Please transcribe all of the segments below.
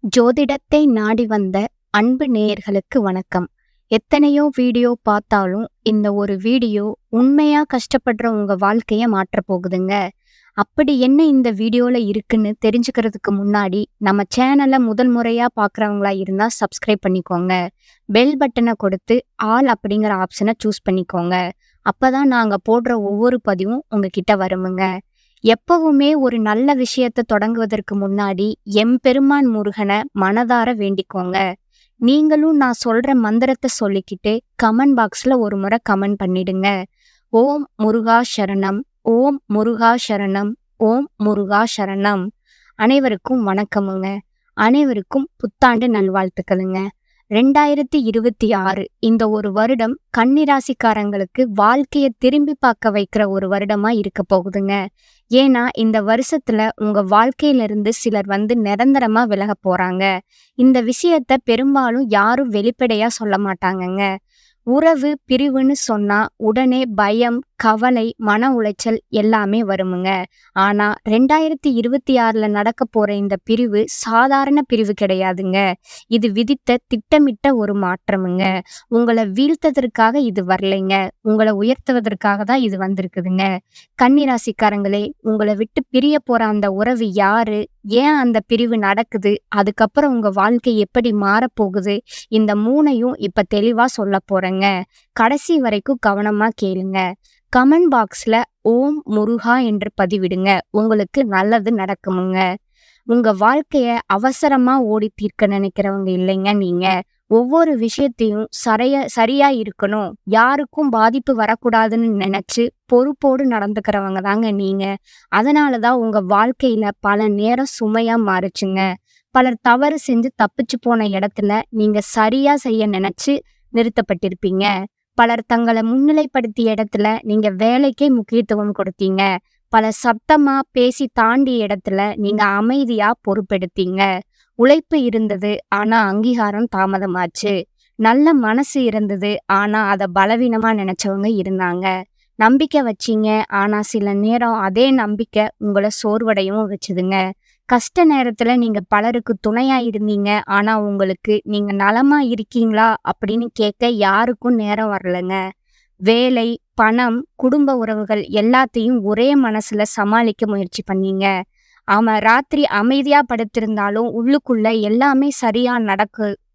ஜோதிடத்தை நாடி வந்த அன்பு நேயர்களுக்கு வணக்கம். எத்தனையோ வீடியோ பார்த்தாலும் இந்த ஒரு வீடியோ உண்மையா கஷ்டப்படுற உங்க வாழ்க்கைய மாற்றப் போகுதுங்க. அப்படி என்ன இந்த வீடியோல இருக்குன்னு தெரிஞ்சுக்கிறதுக்கு முன்னாடி நம்ம சேனலை முதல் முறையா பார்க்குறவங்களா இருந்தா சப்ஸ்கிரைப் பண்ணிக்கோங்க. பெல் பட்டனை கொடுத்து ஆல் அப்படிங்கிற ஆப்ஷனை சூஸ் பண்ணிக்கோங்க. அப்பதான் நாங்க போடுற ஒவ்வொரு பதிவும் உங்ககிட்ட வருமுங்க. எப்பவுமே ஒரு நல்ல விஷயத்தை தொடங்குவதற்கு முன்னாடி எம்பெருமான் முருகனை மனதார வேண்டிக்கோங்க. நீங்களும் நான் சொல்ற மந்திரத்தை சொல்லிக்கிட்டு கமெண்ட் பாக்ஸ்ல ஒரு முறை கமெண்ட் பண்ணிடுங்க. ஓம் முருகா சரணம், ஓம் முருகா சரணம், ஓம் முருகா சரணம். அனைவருக்கும் வணக்கமுங்க. அனைவருக்கும் புத்தாண்டு நல்வாழ்த்துக்களுங்க. 2026 இந்த ஒரு வருடம் கன்னிராசிக்காரங்களுக்கு வாழ்க்கையை திரும்பி பார்க்க வைக்கிற ஒரு வருடமா இருக்க போகுதுங்க. ஏன்னா இந்த வருஷத்துல உங்க வாழ்க்கையிலிருந்து சிலர் நிரந்தரமா விலக போறாங்க. இந்த விஷயத்த பெரும்பாலும் யாரும் வெளிப்படையா சொல்ல மாட்டாங்கங்க. உறவு பிரிவுன்னு சொன்னா உடனே பயம், கவலை, மன உளைச்சல் எல்லாமே வருமுங்க. ஆனா 2026ல நடக்க போற இந்த பிரிவு சாதாரண பிரிவு கிடையாதுங்க. இது விதித்த திட்டமிட்ட ஒரு மாற்றமுங்க. உங்களை வீழ்த்ததற்காக இது வரலைங்க, உங்களை உயர்த்துவதற்காக தான் இது வந்திருக்குதுங்க. கன்னிராசிக்காரங்களே, உங்களை விட்டு பிரிய போற அந்த உறவு யாரு, ஏன் அந்த பிரிவு நடக்குது, அதுக்கப்புறம் உங்க வாழ்க்கை எப்படி மாறப்போகுது, இந்த மூணையும் இப்ப தெளிவா சொல்ல போறேங்க. கடைசி வரைக்கும் கவனமா கேளுங்க. கமெண்ட் பாக்ஸ்ல ஓம் முருகா என்று பதிவிடுங்க. உங்களுக்கு நல்லது நடக்குமுங்க. உங்க வாழ்க்கைய அவசரமா ஓடி தீர்க்க நினைக்கிறவங்க இல்லைங்க நீங்க. ஒவ்வொரு விஷயத்தையும் சரியா இருக்கணும், யாருக்கும் பாதிப்பு வரக்கூடாதுன்னு நினைச்சு பொறுப்போடு நடந்துக்கிறவங்க தாங்க நீங்க. அதனாலதான் உங்க வாழ்க்கையில பல நேரம் சுமையா மாறுச்சுங்க. பலர் தவறு செஞ்சு தப்பிச்சு போன இடத்துல நீங்க சரியா செய்ய நினைச்சு நிறுத்தப்பட்டிருப்பீங்க. பலர் தங்களை முன்னிலைப்படுத்திய இடத்துல நீங்க வேலைக்கே முக்கியத்துவம் கொடுத்தீங்க. பல சத்தமா பேசி தாண்டிய இடத்துல நீங்க அமைதியா பொறுப்பெடுத்தீங்க. உழைப்பு இருந்தது, ஆனா அங்கீகாரம் தாமதமாச்சு. நல்ல மனசு இருந்தது, ஆனா அத பலவீனமா நினைச்சவங்க இருந்தாங்க. நம்பிக்கை வச்சீங்க, ஆனா சில நேரம் அதே நம்பிக்கை உங்களை சோர்வடையவும் வச்சுதுங்க. கஷ்ட நேரத்துல நீங்க பலருக்கு துணையா இருந்தீங்க, ஆனா உங்களுக்கு நீங்க நலமா இருக்கீங்களா அப்படின்னு கேட்க யாருக்கும் நேரம் வரலங்க. வேலை, பணம், குடும்ப உறவுகள் எல்லாத்தையும் ஒரே மனசுல சமாளிக்க முயற்சி பண்ணீங்க. ஆமா, ராத்திரி அமைதியா படுத்திருந்தாலும் உள்ளுக்குள்ள எல்லாமே சரியா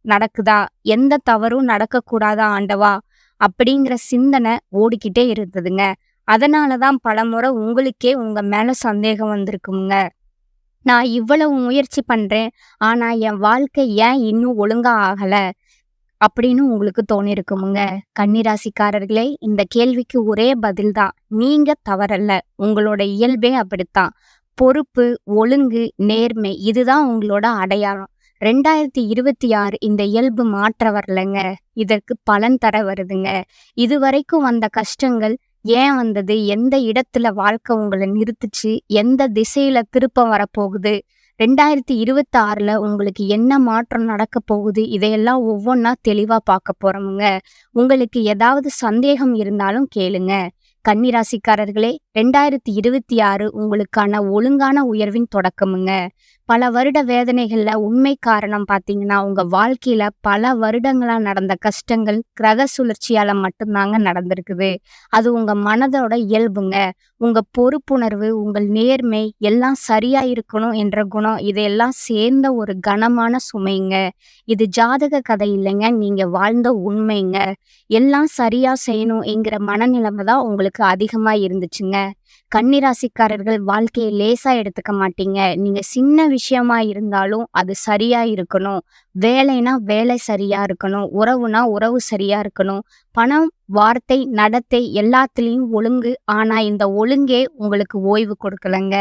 நடக்குதா, எந்த தவறும் நடக்க கூடாதா ஆண்டவா அப்படிங்கிற சிந்தனை ஓடிக்கிட்டே இருந்ததுங்க. அதனாலதான் பலமுறை உங்களுக்கே உங்க மேல சந்தேகம் வந்திருக்குங்க. நான் இவ்வளவு முயற்சி பண்றேன், ஆனா என் வாழ்க்கை ஏன் இன்னும் ஒழுங்கா ஆகல அப்படின்னு உங்களுக்கு தோணிருக்குமுங்க. கன்னிராசிக்காரர்களே, இந்த கேள்விக்கு ஒரே பதில்தான். நீங்க தவறல்ல, உங்களோட இயல்பே அப்படித்தான். பொறுப்பு, ஒழுங்கு, நேர்மை இதுதான் உங்களோட அடையாளம். 2026 இந்த இயல்பு மாற்ற வரலங்க, இதற்கு பலன் தர வருதுங்க. இதுவரைக்கும் வந்த கஷ்டங்கள் ஏன் வந்தது, எந்த இடத்துல வாழ்க்கை உங்களை நிறுத்துச்சு, எந்த திசையில திருப்பம் வரப்போகுது, 2026ல உங்களுக்கு என்ன மாற்றம் நடக்க போகுது, இதையெல்லாம் ஒவ்வொன்றா தெளிவா பார்க்க போறோமுங்க. உங்களுக்கு ஏதாவது சந்தேகம் இருந்தாலும் கேளுங்க. கன்னிராசிக்காரர்களே, 2026 உங்களுக்கான ஒழுங்கான உயர்வின் தொடக்கமுங்க. பல வருட வேதனைகள்ல உண்மை காரணம் பார்த்தீங்கன்னா, உங்க வாழ்க்கையில பல வருடங்களா நடந்த கஷ்டங்கள் கிரக சுழற்சியால மட்டும்தாங்க நடந்திருக்குது. அது உங்க மனதோட இயல்புங்க. உங்க பொறுப்புணர்வு, உங்கள் நேர்மை எல்லாம் சரியா இருக்கணும் என்ற குணம் இதையெல்லாம் சேர்ந்த ஒரு கனமான சுமைங்க. இது ஜாதக கதை இல்லைங்க, நீங்க வாழ்ந்த உண்மைங்க. எல்லாம் சரியா செய்யணும் என்கிற மனநிலைமை தான் உங்களுக்கு அதிகமா இருந்துச்சுங்க. கன்னிராசிக்காரர்கள் வாழ்க்கையை லேசா எடுத்துக்க மாட்டீங்க. நீங்க சின்ன விஷயமா இருந்தாலும் அது சரியா இருக்கணும். வேலைனா வேலை சரியா இருக்கணும். உறவுனா உறவு சரியா இருக்கணும். பணம், வார்த்தை, நடத்தை எல்லாத்துலயும் ஒழுங்கு. ஆனா இந்த ஒழுங்கே உங்களுக்கு ஓய்வு கொடுக்கலங்க.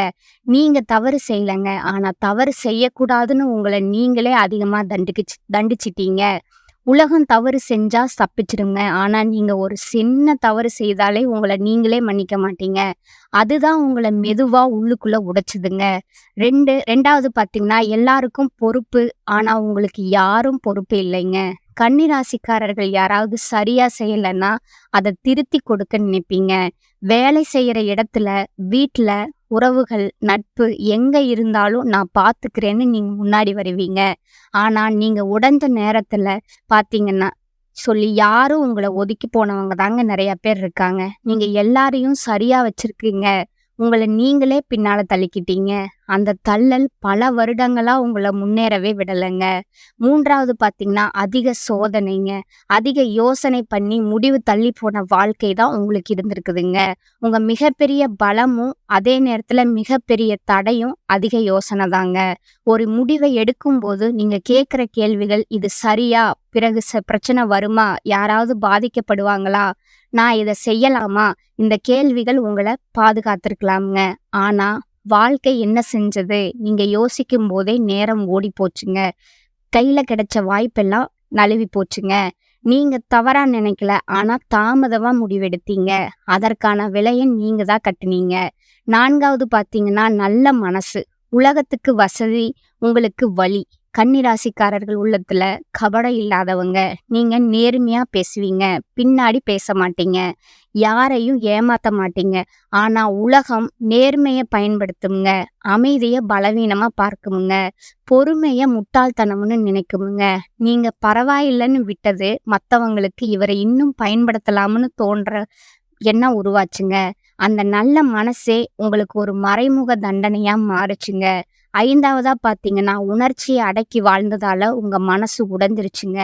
நீங்க தவறு செய்யலங்க, ஆனா தவறு செய்யக்கூடாதுன்னு உங்களை நீங்களே அதிகமா தண்டிச்சிட்டீங்க. உலகம் தவறு செஞ்சா தப்பிச்சிருங்க, ஆனா நீங்க ஒரு சின்ன தவறு செய்தாலே உங்களை நீங்களே மன்னிக்க மாட்டீங்க. அதுதான் உங்களை மெதுவா உள்ளுக்குள்ள உடைச்சுதுங்க. ரெண்டாவது பாத்தீங்கன்னா, எல்லாருக்கும் பொறுப்பு, ஆனா உங்களுக்கு யாரும் பொறுப்பு இல்லைங்க. கன்னிராசிக்காரர்கள் யாராவது சரியா செய்யலைன்னா அதை திருத்தி கொடுக்க நினைப்பீங்க. வேலை செய்யற இடத்துல, வீட்டுல, உறவுகள், நட்பு எங்க இருந்தாலும் நான் பார்த்துக்கிறேன்னு நீங்க முன்னாடி வருவீங்க. ஆனா, நீங்க உடைஞ்ச நேரத்துல பார்த்தீங்கன்னா, சொல்லி யாரும் உங்கள ஒதுக்கி போனவங்க தாங்க நெறைய பேர் இருக்காங்க. நீங்க எல்லாரையும் சரியா வச்சிருக்கீங்க. உங்கள நீங்களே பின்னால தள்ளிக்கிட்டீங்க. அந்த தள்ளல் பல வருடங்களா உங்கள முன்னேறவே விடலங்க. 3வது பார்த்தீங்கன்னா, அதிக சோதனைங்க. அதிக யோசனை பண்ணி முடிவு தள்ளி போன வாழ்க்கை தான் உங்களுக்கு இருந்திருக்குதுங்க. உங்க மிகப்பெரிய பலமும், அதே நேரத்துல மிகப்பெரிய தடையும் அதிக யோசனை தாங்க. ஒரு முடிவை எடுக்கும்போது நீங்க கேட்கிற கேள்விகள், "இது சரியா? பிறகு பிரச்சனை வருமா? யாராவது பாதிக்கப்படுவாங்களா? நான் இத செய்யலாமா?" இந்த கேள்விகள் உங்கள பாதுகாத்திருக்கலாம்ங்க. ஆனா, வாழ்க்கை என்ன செஞ்சது? நீங்க யோசிக்கும் போதே நேரம் ஓடி போச்சுங்க. கையில கிடைச்ச வாய்ப்பெல்லாம் நழுவி போச்சுங்க. நீங்க தவறா நினைக்கல. ஆனா தாமதமா முடிவெடுத்தீங்க. அதற்கான விலைய நீங்க தான் கட்டுனீங்க. 4வது பார்த்தீங்கன்னா, நல்ல மனசு. உலகத்துக்கு வசதி, உங்களுக்கு வலி. கன்னி ராசிக்காரர்கள் உள்ளத்துல கபடம் இல்லாதவங்க. நீங்க நேர்மையா பேசுவீங்க. பின்னாடி பேச மாட்டீங்க. யாரையும் ஏமாத்த மாட்டீங்க. ஆனா உலகம் நேர்மைய பயன்படுத்தும்ங்க. அமைதிய பலவீனமா பார்க்குமுங்க. பொறுமைய முட்டாள்தனம்னு நினைக்குமுங்க. நீங்க பரவாயில்லன்னு விட்டது மத்தவங்களுக்கு இவரை இன்னும் பயன்படுத்தலாம்னு தோன்ற எண்ணம் உருவாச்சுங்க. அந்த நல்ல மனசே உங்களுக்கு ஒரு மறைமுக தண்டனையா மாறுச்சுங்க. 5வதா பார்த்தீங்கன்னா, உணர்ச்சிய அடக்கி வாழ்ந்ததால உங்க மனசு உடைஞ்சிருச்சுங்க.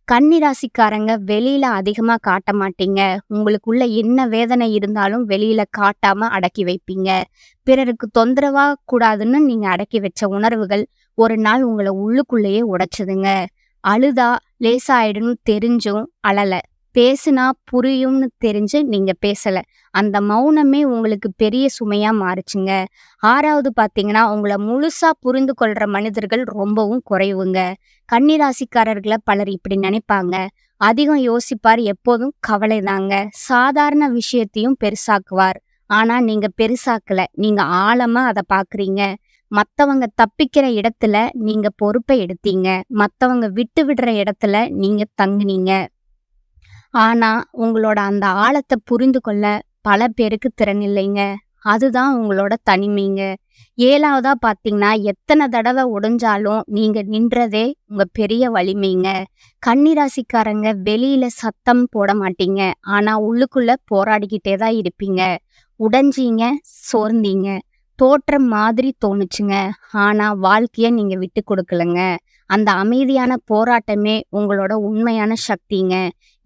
கன்னி ராசிக்காரங்க வெளியில அதிகமா காட்ட மாட்டீங்க. உங்களுக்குள்ள என்ன வேதனை இருந்தாலும் வெளியில காட்டாம அடக்கி வைப்பீங்க. பிறருக்கு தொந்தரவா கூடாதுன்னு நீங்க அடக்கி வச்ச உணர்வுகள் ஒரு நாள் உங்கள உள்ளுக்குள்ளேயே உடைச்சதுங்க. அழுதா லேசாயிடும்னு தெரிஞ்சும் அழல. பேசுனா புரியும்னு தெரிஞ்சு நீங்க பேசல. அந்த மௌனமே உங்களுக்கு பெரிய சுமையா மாறுச்சுங்க. 6வது பார்த்தீங்கன்னா, உங்கள முழுசா புரிந்து கொள்ற மனிதர்கள் ரொம்பவும் குறைவுங்க. கன்னி ராசிக்காரர்கள பலர் இப்படி நினைப்பாங்க. அதிகம் யோசிப்பார், எப்போதும் கவலைதாங்க. சாதாரண விஷயத்தையும் பெருசாக்குவார். ஆனா நீங்க பெருசாக்கல. நீங்க ஆழமா அத பார்க்குறீங்க. மத்தவங்க தப்பிக்கிற இடத்துல நீங்க பொறுப்ப எடுத்தீங்க. மத்தவங்க விட்டு விடுற இடத்துல நீங்க தங்குனீங்க. ஆனா, உங்களோட அந்த ஆழத்த புரிந்து கொள்ள பல பேருக்கு திறன் இல்லைங்க. அதுதான் உங்களோட தனிமைங்க. 7வதா பார்த்தீங்கன்னா, எத்தன தடவ உடைஞ்சாலும் நீங்க நின்றதே உங்க பெரிய வலிமைங்க. கன்னி ராசிக்காரங்க வெளியில சத்தம் போட மாட்டீங்க. ஆனா உள்ளுக்குள்ள போராடிக்கிட்டே தான் இருப்பீங்க. உடைஞ்சீங்க, சோர்ந்தீங்க. தோற்றம் மாதிரி தோணுச்சுங்க. ஆனா வாழ்க்கைய நீங்க விட்டு கொடுக்கலங்க. அந்த அமைதியான போராட்டமே உங்களோட உண்மையான சக்திங்க.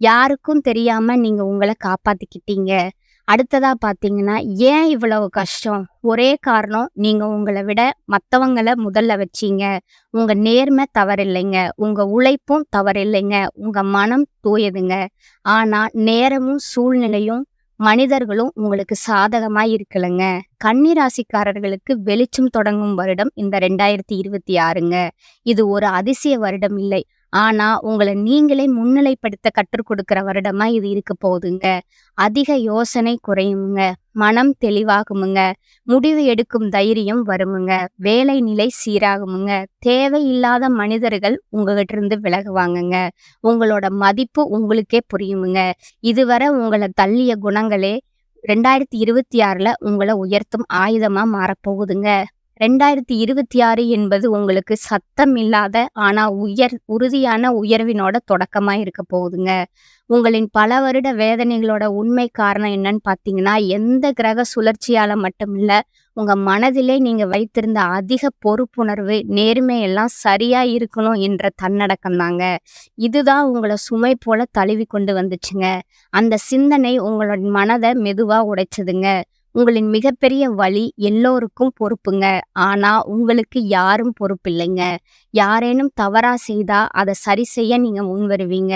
யாருக்கும் தெரியாம நீங்க உங்கள காப்பாத்திக்கிட்டீங்க. அடுத்ததா பார்த்தீங்கன்னா, ஏன் இவ்வளவு கஷ்டம்? ஒரே காரணம், நீங்க உங்கள விட மத்தவங்கள முதல்ல வச்சீங்க. உங்க நேர்மை தவறில்லைங்க. உங்க உழைப்பும் தவறில்லைங்க. உங்க மனம் தூயதுங்க. ஆனா நேரமும், சூழ்நிலையும், மனிதர்களும் உங்களுக்கு சாதகமா இருக்கலங்க. கன்னி ராசிக்காரர்களுக்கு வெளிச்சம் தொடங்கும் வருடம் இந்த 2026ங்க. இது ஒரு அதிசய வருடம் இல்லை. ஆனா, உங்கள நீங்களே முன்னிலைப்படுத்த கற்றுக் கொடுக்கிற வருடமா இது இருக்க போகுதுங்க. அதிக யோசனை குறையுமுங்க. மனம் தெளிவாகுமுங்க. முடிவு எடுக்கும் தைரியம் வருமுங்க. வேலை நிலை சீராகுமுங்க. தேவையில்லாத மனிதர்கள் உங்ககிட்ட இருந்து விலகுவாங்கங்க. உங்களோட மதிப்பு உங்களுக்கே புரியுமுங்க. இதுவரை உங்கள தள்ளிய குணங்களே 2026ல உங்கள உயர்த்தும் ஆயுதமா மாறப்போகுதுங்க. 2026 என்பது உங்களுக்கு சத்தம் இல்லாத, ஆனா உறுதியான உயர்வினோட தொடக்கமா இருக்க போகுதுங்க. உங்களின் பல வருட வேதனைகளோட உண்மை காரணம் என்னன்னு பார்த்தீங்கன்னா, எந்த கிரக சுழற்சியால மட்டும் இல்ல, உங்க மனதிலே நீங்க வைத்திருந்த அதிக பொறுப்புணர்வு, நேர்மை எல்லாம் சரியா இருக்கணும் என்ற தன்னடக்கம் தாங்க. இதுதான் உங்கள சுமை போல தழுவி கொண்டு வந்துச்சுங்க. அந்த சிந்தனை உங்களோட மனத மெதுவா உடைச்சதுங்க. உங்களின் மிகப்பெரிய வலி எல்லோருக்கும் பொறுப்புங்க. ஆனா உங்களுக்கு யாரும் பொறுப்பில்லைங்க. யாரேனும் தவறா செய்தா அத சரி செய்ய நீங்க முன்வருவீங்க.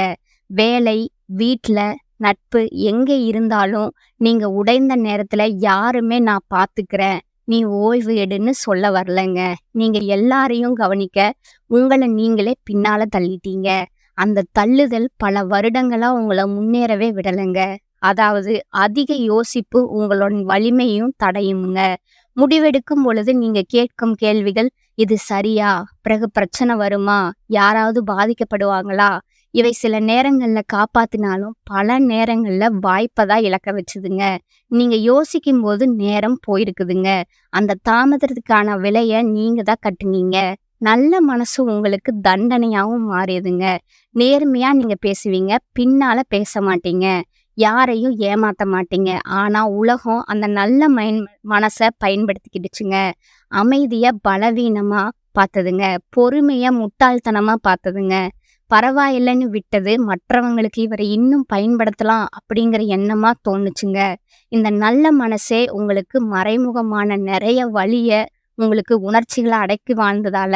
வேலை, வீட்ல, நட்பு எங்க இருந்தாலும் நீங்க உடைந்த நேரத்துல யாருமே நான் பார்த்துக்கிறேன், நீ ஓய்வு எடுன்னு சொல்ல வரலங்க. நீங்க எல்லாரையும் கவனிக்க உங்கள நீங்களே பின்னால தள்ளிட்டீங்க. அந்த தள்ளுதல் பல வருடங்களா உங்கள முன்னேறவே விடலைங்க. அதாவது அதிக யோசிப்பு உங்களோட வலிமையும் தடையுமுங்க. முடிவெடுக்கும் பொழுது நீங்க கேட்கும் கேள்விகள், இது சரியா? பிறகு பிரச்சனை வருமா? யாராவது பாதிக்கப்படுவாங்களா? இவை சில நேரங்கள்ல காப்பாத்தினாலும், பல நேரங்கள்ல வாய்ப்ப தான் இழக்க வச்சுதுங்க. நீங்க யோசிக்கும்போது நேரம் போயிருக்குதுங்க. அந்த தாமதத்துக்கான விலைய நீங்க தான் கட்டுனீங்க. நல்ல மனசு உங்களுக்கு தண்டனையாவும் மாறியதுங்க. நேர்மையா நீங்க பேசுவீங்க, பின்னால பேச மாட்டீங்க. யாரையும் ஏமாத்த மாட்டீங்க. ஆனா உலகம் அந்த நல்ல மனச பயன்படுத்திக்கிடுச்சுங்க. அமைதிய பலவீனமா பார்த்ததுங்க. பொறுமைய முட்டாள்தனமா பார்த்ததுங்க. பரவாயில்லன்னு விட்டது மற்றவங்களுக்கு இவரை இன்னும் பயன்படுத்தலாம் அப்படிங்கிற எண்ணமா தோணுச்சுங்க. இந்த நல்ல மனசே உங்களுக்கு மறைமுகமான நெறைய வலிய உங்களுக்கு உணர்ச்சிகள அடக்கி வாழ்ந்ததால,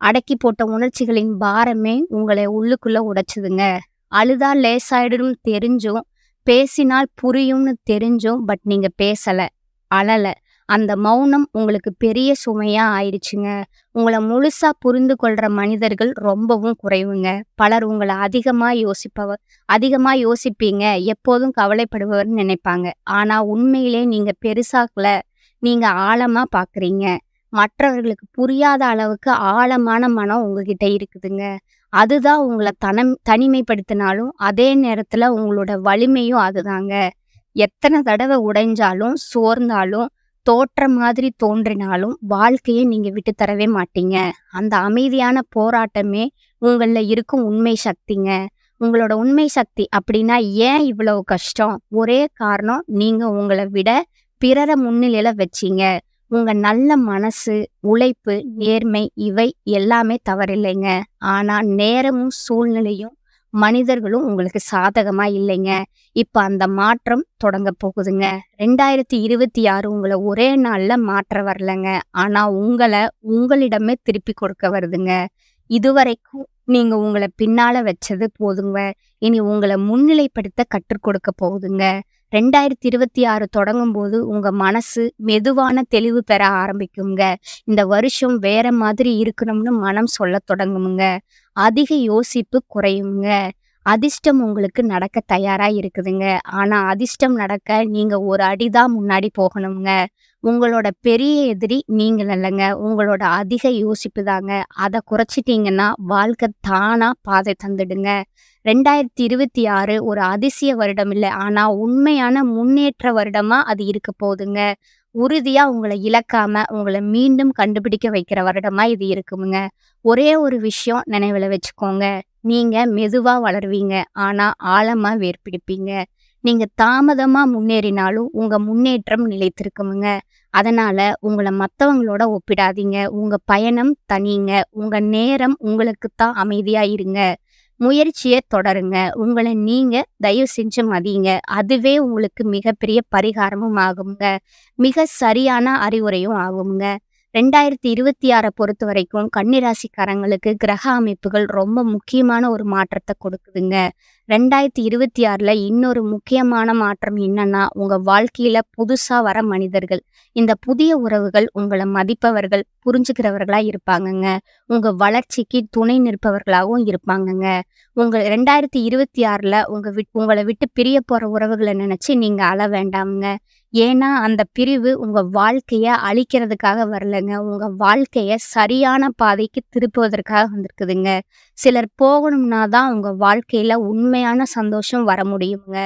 அடக்கி போட்ட உணர்ச்சிகளின் பாரமே உங்கள உள்ளுக்குள்ள உடைச்சுதுங்க. அழுதா லேசாயிடும்னு தெரிஞ்சும், பேசினால் புரியும்னு தெரிஞ்சும், பட் நீங்க பேசல, அழல. அந்த மௌனம் உங்களுக்கு பெரிய சுமையா ஆயிடுச்சுங்க. உங்கள முழுசா புரிந்து கொள்ற மனிதர்கள் ரொம்பவும் குறைவுங்க. பலர் உங்கள அதிகமா யோசிப்பீங்க, எப்போதும் கவலைப்படுபவர்ன்னு நினைப்பாங்க. ஆனா உண்மையிலே நீங்க பெருசாக்கல, நீங்க ஆழமா பார்க்குறீங்க. மற்றவர்களுக்கு புரியாத அளவுக்கு ஆழமான மனம் உங்ககிட்ட இருக்குதுங்க. அதுதான் உங்கள தனிமைப்படுத்தினாலும், அதே நேரத்துல உங்களோட வலிமையும் அதுதாங்க. எத்தன தடவ உடைஞ்சாலும், சோர்ந்தாலும், தோற்ற மாதிரி தோன்றினாலும், வாழ்க்கைய நீங்க விட்டு தரவே மாட்டீங்க. அந்த அமைதியான போராட்டமே உங்கள்ல இருக்கும் உண்மை சக்திங்க. உங்களோட உண்மை சக்தி அப்படின்னா, ஏன் இவ்வளவு கஷ்டம்? ஒரே காரணம், நீங்க உங்கள விட பிறர முன்னிலையில வச்சீங்க. உங்க நல்ல மனசு, உழைப்பு, நேர்மை இவை எல்லாமே தவறில்லைங்க. ஆனா நேரமும், சூழ்நிலையும், மனிதர்களும் உங்களுக்கு சாதகமா இல்லைங்க. இப்ப அந்த மாற்றம் தொடங்க போகுதுங்க. 2026 உங்கள ஒரே நாள்ல மாற்ற வரலங்க. ஆனா உங்களிடமே திருப்பி கொடுக்க வருதுங்க. இதுவரைக்கும் நீங்க உங்கள பின்னால வச்சது போதுங்க. இனி உங்கள முன்னிலைப்படுத்த கற்றுக் கொடுக்க போகுதுங்க. 2026 தொடங்கும்போது உங்க மனசு மெதுவான தெளிவு பெற ஆரம்பிக்குங்க. இந்த வருஷம் வேற மாதிரி இருக்கணும்னு மனம் சொல்லத் தொடங்குமுங்க. அதிக யோசிப்பு குறையுங்க. அதிர்ஷ்டம் உங்களுக்கு நடக்க தயாரா இருக்குதுங்க. ஆனா அதிர்ஷ்டம் நடக்க நீங்க ஒரு அடிதான் முன்னாடி போகணுங்க. உங்களோட பெரிய எதிரி நீங்கள் அல்லங்க. உங்களோட அதிக யோசிப்பு தாங்க. அத குறைச்சிட்டீங்கன்னா வாழ்க்கை தானா பாதை தந்துடுங்க. 2026 ஒரு அதிசய வருடம் இல்ல. ஆனா உண்மையான முன்னேற்ற வருடமா அது இருக்க போதுங்க. உறுதியா உங்கள இழக்காம, உங்கள மீண்டும் கண்டுபிடிக்க வைக்கிற வருடமா இது இருக்குமுங்க. ஒரே ஒரு விஷயம் நினைவுல வச்சுக்கோங்க. நீங்க மெதுவா வளருவீங்க. ஆனா ஆழமா வேர் பிடிப்பீங்க. நீங்க தாமதமா முன்னேறினாலும் உங்க முன்னேற்றம் நிலைத்திருக்குமுங்க. அதனால உங்கள மத்தவங்களோட ஒப்பிடாதீங்க. உங்க பயணம் தனிங்க. உங்க நேரம் உங்களுக்கு தான். அமைதியா இருங்க. முயற்சிய தொடருங்க. உங்கள நீங்க தயவு செஞ்சு மதிங்க. அதுவே உங்களுக்கு மிகப்பெரிய பரிகாரமும் ஆகுங்க. மிக சரியான அறிவுரையும் ஆகுங்க. 2026 பொறுத்தவரைக்கும் கன்னிராசிக்காரங்களுக்கு கிரக அமைப்புகள் ரொம்ப முக்கியமான ஒரு மாற்றத்த கொடுக்குதுங்க. 2026ல இன்னொரு முக்கியமான மாற்றம் என்னன்னா, உங்க வாழ்க்கையில புதுசா வர மனிதர்கள். இந்த புதிய உறவுகள் உங்கள மதிப்பவர்கள், புரிஞ்சுக்கிறவர்களா இருப்பாங்கங்க. உங்க வளர்ச்சிக்கு துணை நிற்பவர்களாகவும் இருப்பாங்கங்க. 2026ல உங்கள விட்டு பிரிய போற உறவுகள நினைச்சு நீங்க அழ வேண்டாம்ங்க. ஏன்னா, அந்த பிரிவு உங்க வாழ்க்கைய அழிக்கிறதுக்காக வரலங்க. உங்க வாழ்க்கைய சரியான பாதைக்கு திருப்புவதற்காக வந்திருக்குதுங்க. சிலர் போகணும்னா தான் உங்க வாழ்க்கையில உண்மையான சந்தோஷம் வர முடியுங்க.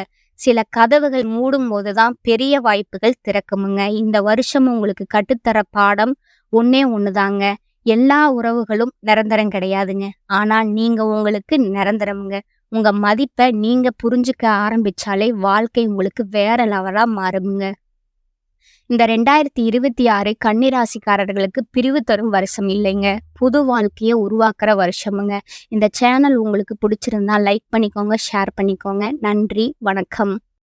சில கதவுகள் மூடும்போது தான் பெரிய வாய்ப்புகள் திறக்குமுங்க. இந்த வருஷம் உங்களுக்கு கற்றுத்தர பாடம் ஒண்ணே ஒண்ணுதாங்க. எல்லா உறவுகளும் நிரந்தரம் கிடையாதுங்க. ஆனா நீங்க உங்களுக்கு நிரந்தரம்ங்க. உங்க மதிப்ப நீங்க புரிஞ்சுக்க ஆரம்பிச்சாலே வாழ்க்கை உங்களுக்கு வேற லெவலா மாறுங்க. இந்த 2026 கன்னிராசிக்காரர்களுக்கு பிரிவு தரும் வருஷம் இல்லைங்க. புது வாழ்க்கைய உருவாக்குற வருஷமுங்க. இந்த சேனல் உங்களுக்கு பிடிச்சிருந்தா லைக் பண்ணிக்கோங்க, ஷேர் பண்ணிக்கோங்க. நன்றி, வணக்கம்.